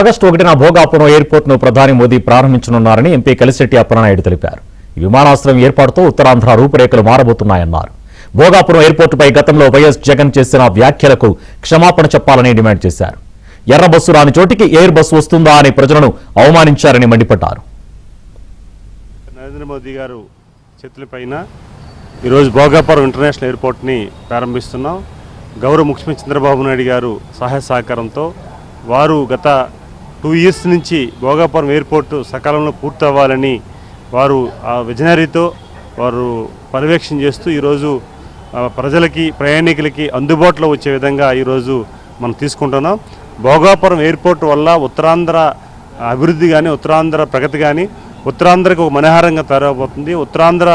August 1న Bhogapuram ఎయిర్పోర్ట్ను ప్రధాని Modi ప్రారంభించనున్నారని MP Kalisetti Appalanaidu తెలిపారు. ఈ విమానాశ్రయం ఏర్పాటుతో ఉత్తరాంధ్ర రూపురేఖలు మారబోతున్నాయన్నారు. భోగాపురం ఎయిర్పోర్టుపై గతంలో వైఎస్ జగన్ చేసిన వ్యాఖ్యలకు క్షమాపణ చెప్పాలని డిమాండ్ చేశారు. ఎర్ర బస్సు రాని చోటికి ఎయిర్ బస్సు వస్తుందా అని ప్రజలను అవమానించారని మండిపడ్డారు. నరేంద్ర మోదీ గారు చేతులపైన ఈరోజు భోగాపురం ఇంటర్నేషనల్ ఎయిర్పోర్ట్ని ప్రారంభిస్తున్నాం. గౌరవ ముఖ్యమంత్రి చంద్రబాబు నాయుడు గారు సహాయ సహకారంతో వారు గత 2 ఇయర్స్ నుంచి భోగాపురం ఎయిర్పోర్టు సకాలంలో పూర్తి అవ్వాలని వారు ఆ విజనరీతో వారు పర్యవేక్షణ చేస్తూ ఈరోజు ప్రజలకి ప్రయాణికులకి అందుబాటులో వచ్చే విధంగా ఈరోజు మనం తీసుకుంటున్నాం. భోగాపురం ఎయిర్పోర్ట్ వల్ల ఉత్తరాంధ్ర అభివృద్ధి కానీ ఉత్తరాంధ్ర ప్రగతి కానీ ఉత్తరాంధ్రకు ఒక మనోహరంగా తయారవబోతుంది. ఉత్తరాంధ్ర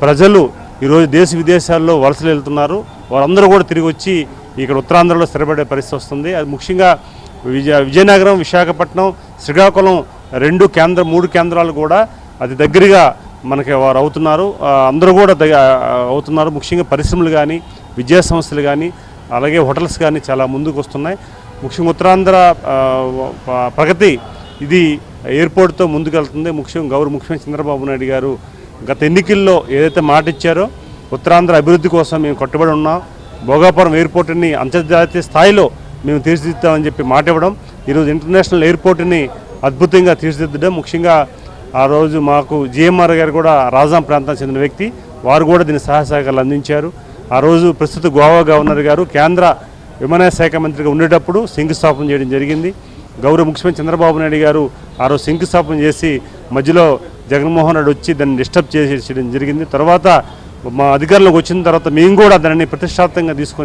ప్రజలు ఈరోజు దేశ విదేశాల్లో వలసలు వెళ్తున్నారు. వారందరూ కూడా తిరిగి వచ్చి ఇక్కడ ఉత్తరాంధ్రలో స్థిరపడే పరిస్థితి వస్తుంది. అది ముఖ్యంగా విజయనగరం, విశాఖపట్నం, శ్రీకాకుళం 3 కేంద్రాలు కూడా అది దగ్గరగా మనకి వారు అవుతున్నారు. అందరూ కూడా అవుతున్నారు. ముఖ్యంగా పరిశ్రమలు కానీ విద్యా సంస్థలు కానీ అలాగే హోటల్స్ కానీ చాలా ముందుకు వస్తున్నాయి. ముఖ్యంగా ఉత్తరాంధ్ర ప్రగతి ఇది ఎయిర్పోర్ట్తో ముందుకెళ్తుంది. ముఖ్యంగా గౌరవ ముఖ్యమంత్రి చంద్రబాబు నాయుడు గారు గత ఎన్నికల్లో ఏదైతే మాట ఇచ్చారో ఉత్తరాంధ్ర అభివృద్ధి కోసం మేము కట్టుబడి ఉన్నాం. భోగాపురం ఎయిర్పోర్ట్ని అంతర్జాతీయ స్థాయిలో మేము తీర్చిదిద్దామని చెప్పి మాట ఇవ్వడం, ఈరోజు ఇంటర్నేషనల్ ఎయిర్పోర్ట్ని అద్భుతంగా తీర్చిదిద్దడం. ముఖ్యంగా ఆ రోజు మాకు జిఎంఆర్ గారు కూడా రాజాం ప్రాంతానికి చెందిన వ్యక్తి, వారు కూడా దీని సహాయ సహకారాలు అందించారు. ఆ రోజు ప్రస్తుత గోవా గవర్నర్ గారు కేంద్ర విమానయాన శాఖ మంత్రిగా ఉండేటప్పుడు శంకుస్థాపన చేయడం జరిగింది. గౌరవ ముఖ్యమంత్రి చంద్రబాబు నాయుడు గారు ఆ రోజు శంకుస్థాపన చేసి మధ్యలో జగన్మోహన్ రెడ్డి వచ్చి దాన్ని డిస్టర్బ్ చేసేయడం జరిగింది. తర్వాత మా అధికారంలోకి వచ్చిన తర్వాత మేము కూడా దానిని ప్రతిష్టాత్మకంగా తీసుకొని